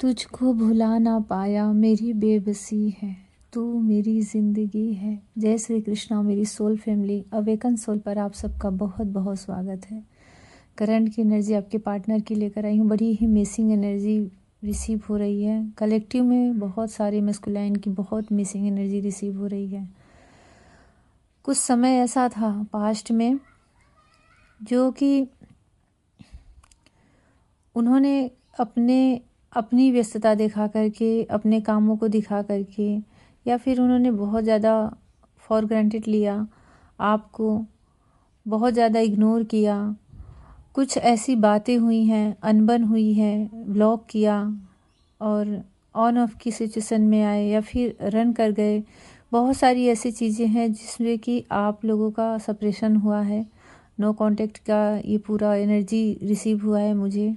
तुझको भुला ना पाया मेरी बेबसी है, तू मेरी ज़िंदगी है। जय श्री कृष्णा मेरी सोल फैमिली, अवेकन सोल पर आप सबका बहुत बहुत स्वागत है। करंट की एनर्जी आपके पार्टनर की लेकर आई हूँ। बड़ी ही मिसिंग एनर्जी रिसीव हो रही है। कलेक्टिव में बहुत सारे मस्कुलाइन की बहुत मिसिंग एनर्जी रिसीव हो रही है। कुछ समय ऐसा था पास्ट में जो कि उन्होंने अपनी व्यस्तता दिखा करके, अपने कामों को दिखा करके, या फिर उन्होंने बहुत ज़्यादा फॉर ग्रांटेड लिया, आपको बहुत ज़्यादा इग्नोर किया। कुछ ऐसी बातें हुई हैं, अनबन हुई है, ब्लॉक किया और ऑन ऑफ की सिचुएशन में आए या फिर रन कर गए। बहुत सारी ऐसी चीज़ें हैं जिसमें कि आप लोगों का सेपरेशन हुआ है। नो कांटेक्ट का ये पूरा एनर्जी रिसीव हुआ है मुझे,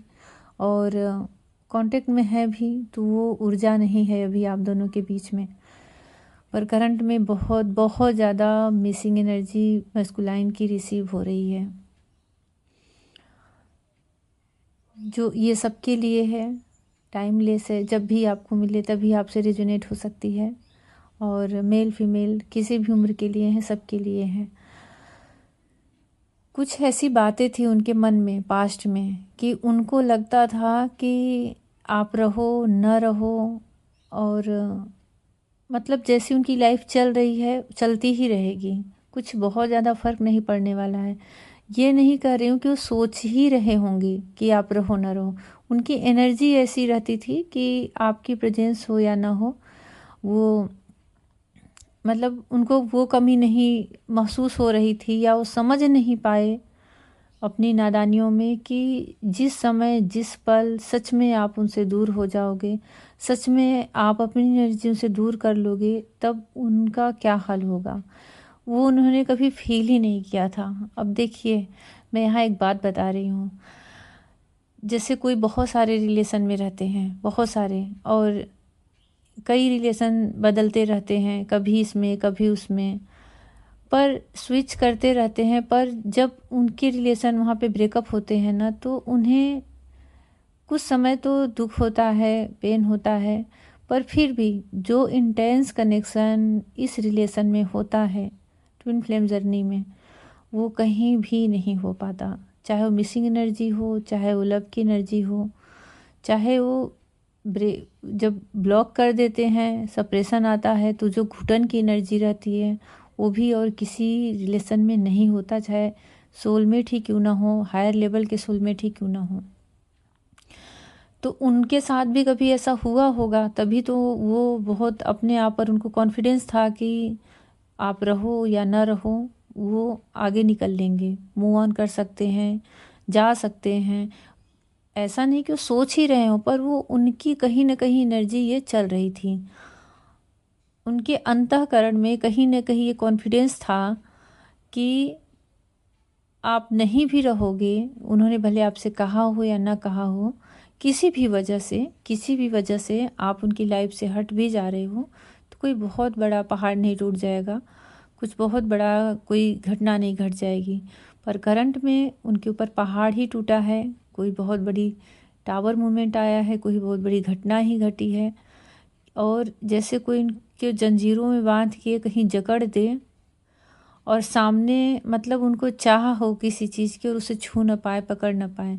और कांटेक्ट में है भी तो वो ऊर्जा नहीं है अभी आप दोनों के बीच में। पर करंट में बहुत बहुत ज़्यादा मिसिंग एनर्जी मस्कुलाइन की रिसीव हो रही है, जो ये सबके लिए है। टाइमलेस है, जब भी आपको मिले तभी आपसे रेजोनेट हो सकती है, और मेल फीमेल किसी भी उम्र के लिए है, सबके लिए है। कुछ ऐसी बातें थी उनके मन में पास्ट में कि उनको लगता था कि आप रहो न रहो, और मतलब जैसी उनकी लाइफ चल रही है चलती ही रहेगी, कुछ बहुत ज़्यादा फ़र्क नहीं पड़ने वाला है। ये नहीं कह रही हूँ कि वो सोच ही रहे होंगे कि आप रहो न रहो। उनकी एनर्जी ऐसी रहती थी कि आपकी प्रेजेंस हो या ना हो, वो मतलब उनको वो कमी नहीं महसूस हो रही थी, या वो समझ नहीं पाए अपनी नादानियों में कि जिस समय जिस पल सच में आप उनसे दूर हो जाओगे, सच में आप अपनी एनर्जी से दूर कर लोगे, तब उनका क्या हाल होगा, वो उन्होंने कभी फील ही नहीं किया था। अब देखिए, मैं यहाँ एक बात बता रही हूँ। जैसे कोई बहुत सारे रिलेशन में रहते हैं, बहुत सारे, और कई रिलेशन बदलते रहते हैं, कभी इसमें कभी उसमें, पर स्विच करते रहते हैं। पर जब उनके रिलेशन वहाँ पे ब्रेकअप होते हैं ना, तो उन्हें कुछ समय तो दुख होता है, पेन होता है, पर फिर भी जो इंटेंस कनेक्शन इस रिलेशन में होता है ट्विन फ्लेम जर्नी में, वो कहीं भी नहीं हो पाता। चाहे वो मिसिंग एनर्जी हो, चाहे वो लव की एनर्जी हो, चाहे वो जब ब्लॉक कर देते हैं, सेपरेशन आता है, तो जो घुटन की एनर्जी रहती है वो भी और किसी रिलेशन में नहीं होता, चाहे सोलमेट ही क्यों ना हो, हायर लेवल के सोलमेट ही क्यों ना हो। तो उनके साथ भी कभी ऐसा हुआ होगा, तभी तो वो बहुत अपने आप पर उनको कॉन्फिडेंस था कि आप रहो या ना रहो, वो आगे निकल लेंगे, मूव ऑन कर सकते हैं, जा सकते हैं। ऐसा नहीं कि वो सोच ही रहे हो, पर वो उनकी कहीं ना कहीं एनर्जी ये चल रही थी। उनके अंतःकरण में कहीं ना कहीं ये कॉन्फिडेंस था कि आप नहीं भी रहोगे, उन्होंने भले आपसे कहा हो या ना कहा हो, किसी भी वजह से आप उनकी लाइफ से हट भी जा रहे हो, तो कोई बहुत बड़ा पहाड़ नहीं टूट जाएगा, कुछ बहुत बड़ा कोई घटना नहीं घट जाएगी। पर करंट में उनके ऊपर पहाड़ ही टूटा है, कोई बहुत बड़ी टावर मूवमेंट आया है, कोई बहुत बड़ी घटना ही घटी है, और जैसे कोई उनके जंजीरों में बांध के कहीं जकड़ दे, और सामने मतलब उनको चाह हो किसी चीज़ की और उसे छू ना पाए, पकड़ ना पाए।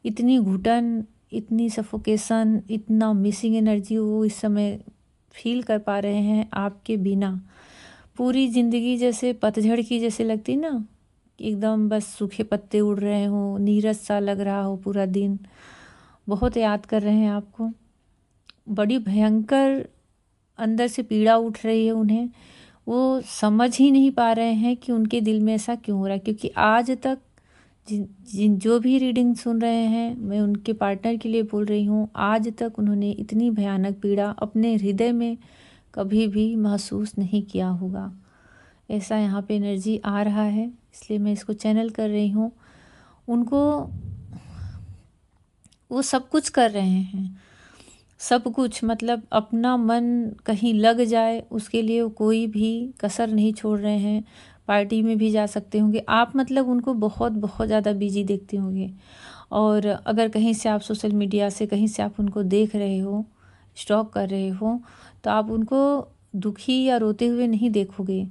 इतनी घुटन, इतनी सफोकेशन, इतना मिसिंग एनर्जी वो इस समय फील कर पा रहे हैं आपके बिना। पूरी ज़िंदगी जैसे पतझड़ की जैसे लगती ना, एकदम बस सूखे पत्ते उड़ रहे हों, नीरस सा लग रहा हो पूरा दिन। बहुत याद कर रहे हैं आपको, बड़ी भयंकर अंदर से पीड़ा उठ रही है उन्हें। वो समझ ही नहीं पा रहे हैं कि उनके दिल में ऐसा क्यों हो रहा है, क्योंकि आज तक जिन जिन जो भी रीडिंग सुन रहे हैं, मैं उनके पार्टनर के लिए बोल रही हूँ, आज तक उन्होंने इतनी भयानक पीड़ा अपने हृदय में कभी भी महसूस नहीं किया होगा। ऐसा यहाँ पे एनर्जी आ रहा है, इसलिए मैं इसको चैनल कर रही हूँ। उनको वो सब कुछ कर रहे हैं, सब कुछ, मतलब अपना मन कहीं लग जाए उसके लिए वो कोई भी कसर नहीं छोड़ रहे हैं। पार्टी में भी जा सकते होंगे आप, मतलब उनको बहुत बहुत ज़्यादा बिजी देखते होंगे, और अगर कहीं से आप सोशल मीडिया से कहीं से आप उनको देख रहे हो, स्टॉक कर रहे हो, तो आप उनको दुखी या रोते हुए नहीं देखोगे।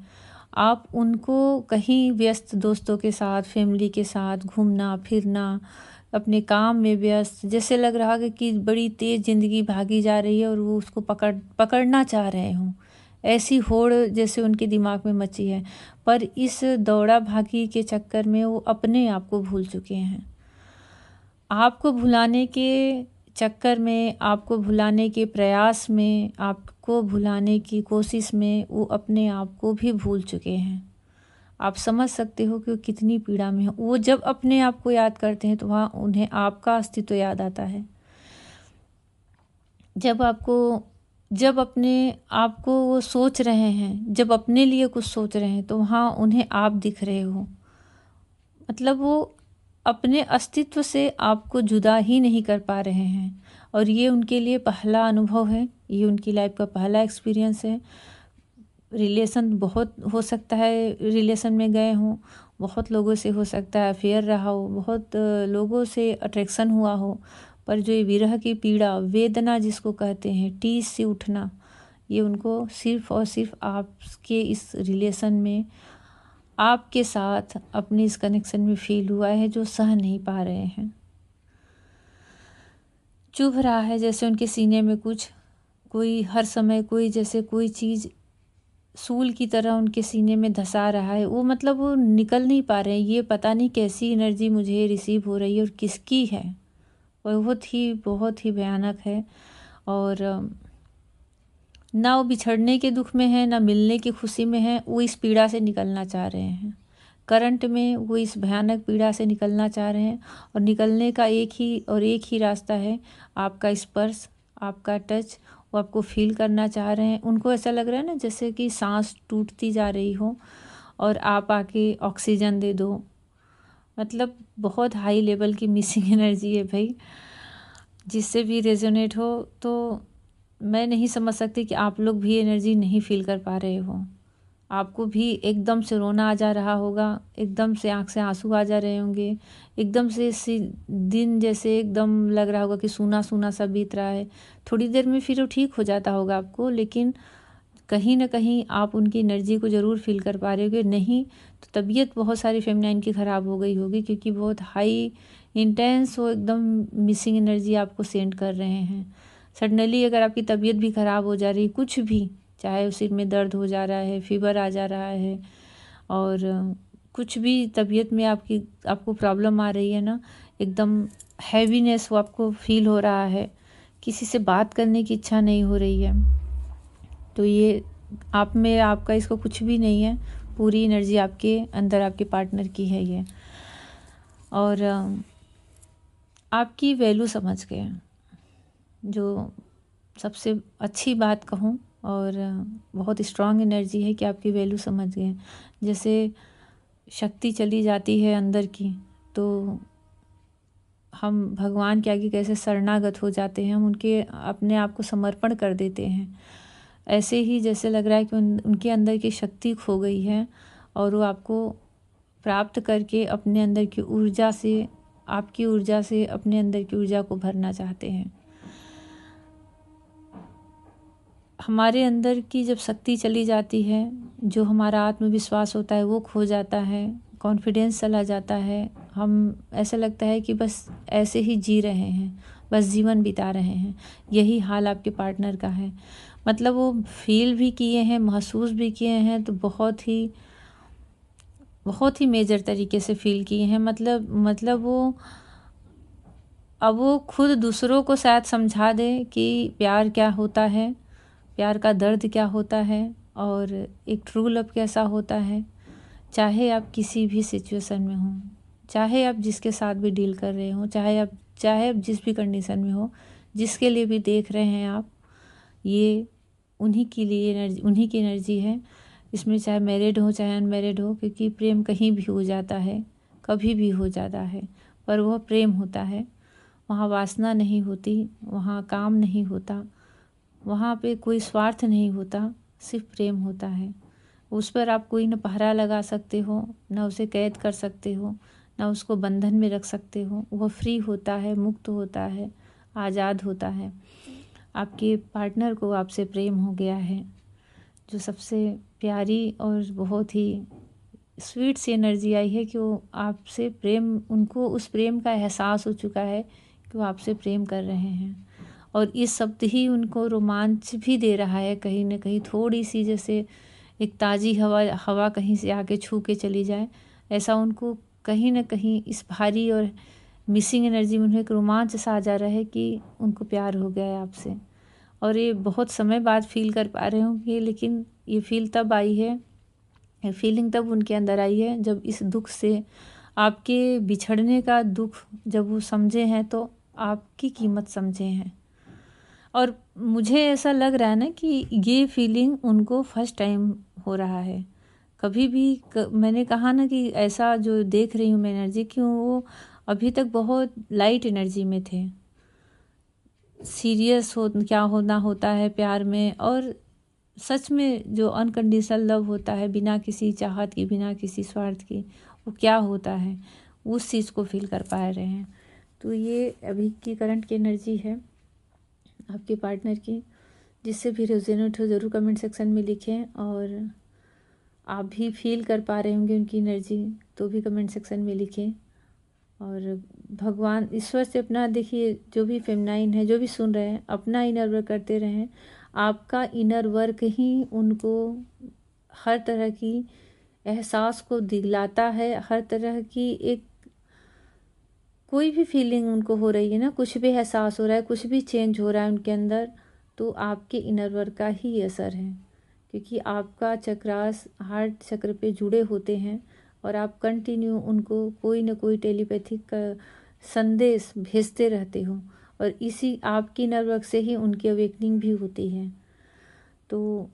आप उनको कहीं व्यस्त दोस्तों के साथ, फैमिली के साथ घूमना फिरना, अपने काम में व्यस्त, जैसे लग रहा है कि बड़ी तेज़ ज़िंदगी भागी जा रही है और वो उसको पकड़ना चाह रहे हों, ऐसी होड़ जैसे उनके दिमाग में मची है। पर इस दौड़ा भागी के चक्कर में वो अपने आप को भूल चुके हैं। आपको भुलाने के चक्कर में, आपको भुलाने के प्रयास में, आपको भुलाने की कोशिश में वो अपने आप को भी भूल चुके हैं। आप समझ सकते हो कि वो कितनी पीड़ा में हो। वो जब अपने आप को याद करते हैं तो वहाँ उन्हें आपका अस्तित्व याद आता है। जब अपने आप को वो सोच रहे हैं, जब अपने लिए कुछ सोच रहे हैं, तो वहाँ उन्हें आप दिख रहे हो। मतलब वो अपने अस्तित्व से आपको जुदा ही नहीं कर पा रहे हैं। और ये उनके लिए पहला अनुभव है, ये उनकी लाइफ का पहला एक्सपीरियंस है। रिलेशन बहुत हो सकता है, रिलेशन में गए हों, बहुत लोगों से हो सकता है अफेयर रहा हो, बहुत लोगों से अट्रैक्शन हुआ हो, पर जो ये विरह की पीड़ा, वेदना जिसको कहते हैं, टीस से उठना, ये उनको सिर्फ और सिर्फ आपके इस रिलेशन में, आपके साथ अपने इस कनेक्शन में फील हुआ है, जो सह नहीं पा रहे हैं। चुभ रहा है जैसे उनके सीने में कुछ, कोई हर समय कोई जैसे कोई चीज़ सूल की तरह उनके सीने में धंसा रहा है। वो मतलब वो निकल नहीं पा रहे हैं। ये पता नहीं कैसी एनर्जी मुझे रिसीव हो रही है और किसकी है। बहुत ही भयानक है। और ना वो बिछड़ने के दुख में है, ना मिलने की खुशी में है। वो इस पीड़ा से निकलना चाह रहे हैं। करंट में वो इस भयानक पीड़ा से निकलना चाह रहे हैं। और निकलने का एक ही रास्ता है, आपका स्पर्श, आपका टच। वो आपको फील करना चाह रहे हैं। उनको ऐसा लग रहा है ना जैसे कि सांस टूटती जा रही हो और आप आके ऑक्सीजन दे दो। मतलब बहुत हाई लेवल की मिसिंग एनर्जी है भाई। जिससे भी रेजोनेट हो तो मैं नहीं समझ सकती कि आप लोग भी एनर्जी नहीं फील कर पा रहे हो। आपको भी एकदम से रोना आ जा रहा होगा, एकदम से आँख से आंसू आ जा रहे होंगे, एकदम से दिन जैसे एकदम लग रहा होगा कि सूना सूना सा बीत रहा है। थोड़ी देर में फिर वो ठीक हो जाता होगा आपको, लेकिन कहीं ना कहीं आप उनकी एनर्जी को ज़रूर फील कर पा रहे होगे। नहीं तो तबीयत बहुत सारी फेमिनाइन की ख़राब हो गई होगी, क्योंकि बहुत हाई इंटेंस वो एकदम मिसिंग एनर्जी आपको सेंड कर रहे हैं। सडनली अगर आपकी तबीयत भी ख़राब हो जा रही, कुछ भी, चाहे सिर में दर्द हो जा रहा है, फीवर आ जा रहा है, और कुछ भी तबीयत में आपको प्रॉब्लम आ रही है ना, एकदम हैवीनेस वो आपको फील हो रहा है, किसी से बात करने की इच्छा नहीं हो रही है, तो ये आप में आपका इसको कुछ भी नहीं है। पूरी एनर्जी आपके अंदर आपके पार्टनर की है ये। और आपकी वैल्यू समझ गए, जो सबसे अच्छी बात कहूँ, और बहुत स्ट्रांग एनर्जी है कि आपकी वैल्यू समझ गए। जैसे शक्ति चली जाती है अंदर की, तो हम भगवान के आगे कैसे शरणागत हो जाते हैं, हम उनके अपने आप को समर्पण कर देते हैं। ऐसे ही जैसे लग रहा है कि उनके अंदर की शक्ति खो गई है, और वो आपको प्राप्त करके अपने अंदर की ऊर्जा से, आपकी ऊर्जा से अपने अंदर की ऊर्जा को भरना चाहते हैं। हमारे अंदर की जब शक्ति चली जाती है, जो हमारा आत्मविश्वास होता है वो खो जाता है, कॉन्फिडेंस चला जाता है। हम ऐसा लगता है कि बस ऐसे ही जी रहे हैं, बस जीवन बिता रहे हैं। यही हाल आपके पार्टनर का है। मतलब वो फील भी किए हैं, महसूस भी किए हैं, तो बहुत ही मेजर तरीके से फील किए हैं। मतलब वो अब वो खुद दूसरों को शायद समझा दे कि प्यार क्या होता है, प्यार का दर्द क्या होता है, और एक ट्रू लव कैसा होता है। चाहे आप किसी भी सिचुएशन में हो, चाहे आप जिसके साथ भी डील कर रहे हो, चाहे आप जिस भी कंडीशन में हो, जिसके लिए भी देख रहे हैं आप, ये उन्हीं के लिए एनर्जी, उन्हीं की एनर्जी है। इसमें चाहे मैरिड हो चाहे अनमैरिड हो, क्योंकि प्रेम कहीं भी हो जाता है, कभी भी हो जाता है, पर वह प्रेम होता है। वहाँ वासना नहीं होती, वहाँ काम नहीं होता, वहाँ पे कोई स्वार्थ नहीं होता, सिर्फ प्रेम होता है। उस पर आप कोई न पहरा लगा सकते हो, न उसे कैद कर सकते हो, ना उसको बंधन में रख सकते हो। वह फ्री होता है, मुक्त होता है, आज़ाद होता है। आपके पार्टनर को आपसे प्रेम हो गया है, जो सबसे प्यारी और बहुत ही स्वीट सी एनर्जी आई है कि वो आपसे प्रेम, उनको उस प्रेम का एहसास हो चुका है कि वो आपसे प्रेम कर रहे हैं। और इस शब्द ही उनको रोमांच भी दे रहा है कहीं न कहीं, थोड़ी सी जैसे एक ताज़ी हवा हवा कहीं से आके छू के चली जाए, ऐसा उनको कहीं न कहीं इस भारी और मिसिंग एनर्जी में उन्हें एक रोमांच सा आ जा रहा है कि उनको प्यार हो गया है आपसे। और ये बहुत समय बाद फ़ील कर पा रहे होंगे, लेकिन ये फ़ील तब आई है, ये फीलिंग तब उनके अंदर आई है जब इस दुःख से, आपके बिछड़ने का दुःख जब वो समझे हैं, तो आपकी कीमत समझे हैं। और मुझे ऐसा लग रहा है ना कि ये फीलिंग उनको फर्स्ट टाइम हो रहा है। कभी भी मैंने कहा ना कि ऐसा जो देख रही हूँ मैं एनर्जी, कि वो अभी तक बहुत लाइट एनर्जी में थे। सीरियस हो क्या होना होता है प्यार में, और सच में जो अनकंडीशनल लव होता है, बिना किसी चाहत की, बिना किसी स्वार्थ की, वो क्या होता है, उस चीज़ को फील कर पा रहे हैं। तो ये अभी की करंट की एनर्जी है आपके पार्टनर की। जिससे भी रेजोनेट हो ज़रूर कमेंट सेक्शन में लिखें, और आप भी फील कर पा रहे होंगे उनकी एनर्जी तो भी कमेंट सेक्शन में लिखें। और भगवान ईश्वर से अपना, देखिए जो भी फेमिनाइन है, जो भी सुन रहे हैं, अपना इनर वर्क करते रहें। आपका इनर वर्क ही उनको हर तरह की एहसास को दिलाता है, हर तरह की एक कोई भी फीलिंग उनको हो रही है ना, कुछ भी एहसास हो रहा है, कुछ भी चेंज हो रहा है उनके अंदर, तो आपके इनर वर्क का ही असर है। क्योंकि आपका चक्रास हार्ट चक्र पे जुड़े होते हैं, और आप कंटिन्यू उनको कोई ना कोई टेलीपैथिक का संदेश भेजते रहते हो, और इसी आपकी इनर वर्क से ही उनकी अवेकनिंग भी होती है। तो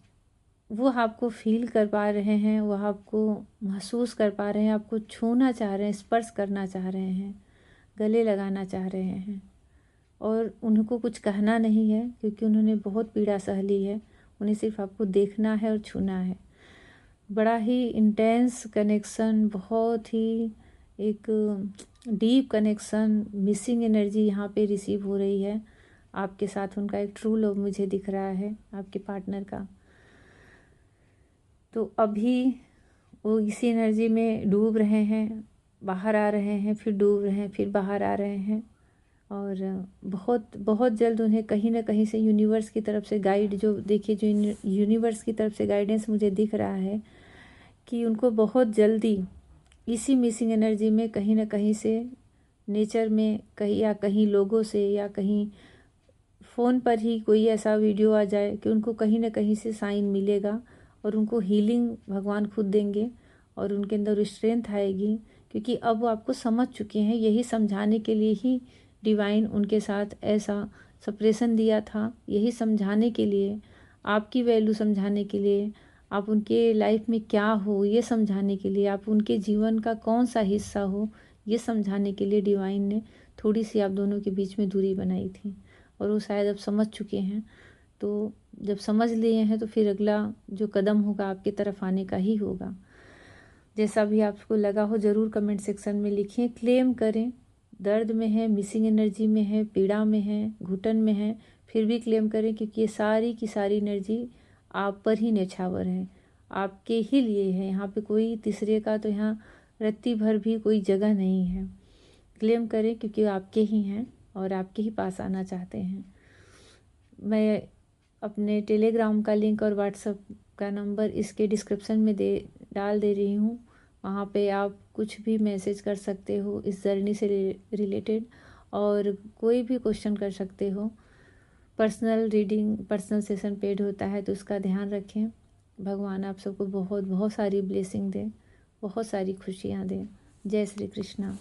वो आपको फील कर पा रहे हैं, वो आपको महसूस कर पा रहे हैं, आपको छूना चाह रहे हैं, स्पर्श करना चाह रहे हैं, गले लगाना चाह रहे हैं। और उनको कुछ कहना नहीं है, क्योंकि उन्होंने बहुत पीड़ा सह ली है। उन्हें सिर्फ आपको देखना है और छूना है। बड़ा ही इंटेंस कनेक्शन, बहुत ही एक डीप कनेक्शन, मिसिंग एनर्जी यहाँ पे रिसीव हो रही है आपके साथ। उनका एक ट्रू लव मुझे दिख रहा है आपके पार्टनर का। तो अभी वो इसी एनर्जी में डूब रहे हैं, बाहर आ रहे हैं, फिर डूब रहे हैं, फिर बाहर आ रहे हैं। और बहुत बहुत जल्द उन्हें कहीं ना कहीं से यूनिवर्स की तरफ से गाइड, जो देखिए जो यूनिवर्स की तरफ से गाइडेंस मुझे दिख रहा है कि उनको बहुत जल्दी इसी मिसिंग एनर्जी में कहीं ना कहीं से नेचर में कहीं, या कहीं लोगों से, या कहीं फ़ोन पर ही कोई ऐसा वीडियो आ जाए कि उनको कहीं ना कहीं से साइन मिलेगा, और उनको हीलिंग भगवान खुद देंगे, और उनके अंदर स्ट्रेंथ आएगी। क्योंकि अब वो आपको समझ चुके हैं, यही समझाने के लिए ही डिवाइन उनके साथ ऐसा सप्रेशन दिया था, यही समझाने के लिए, आपकी वैल्यू समझाने के लिए, आप उनके लाइफ में क्या हो ये समझाने के लिए, आप उनके जीवन का कौन सा हिस्सा हो ये समझाने के लिए डिवाइन ने थोड़ी सी आप दोनों के बीच में दूरी बनाई थी। और वो शायद अब समझ चुके हैं। तो जब समझ लिए हैं तो फिर अगला जो कदम होगा आपकी तरफ आने का ही होगा। जैसा भी आपको लगा हो ज़रूर कमेंट सेक्शन में लिखिए, क्लेम करें। दर्द में है, मिसिंग एनर्जी में है, पीड़ा में है, घुटन में है, फिर भी क्लेम करें, क्योंकि ये सारी की सारी एनर्जी आप पर ही न्यौछावर है, आपके ही लिए है। यहाँ पे कोई तीसरे का तो यहाँ रत्ती भर भी कोई जगह नहीं है। क्लेम करें क्योंकि आपके ही हैं और आपके ही पास आना चाहते हैं। मैं अपने टेलीग्राम का लिंक और व्हाट्सएप का नंबर इसके डिस्क्रिप्शन में डाल दे रही हूँ। वहाँ पे आप कुछ भी मैसेज कर सकते हो इस जर्नी से रिलेटेड, और कोई भी क्वेश्चन कर सकते हो। Personal reading, personal session paid होता है, तो उसका ध्यान रखें। भगवान आप सबको बहुत बहुत सारी ब्लेसिंग दें, बहुत सारी खुशियाँ दें। जय श्री कृष्णा।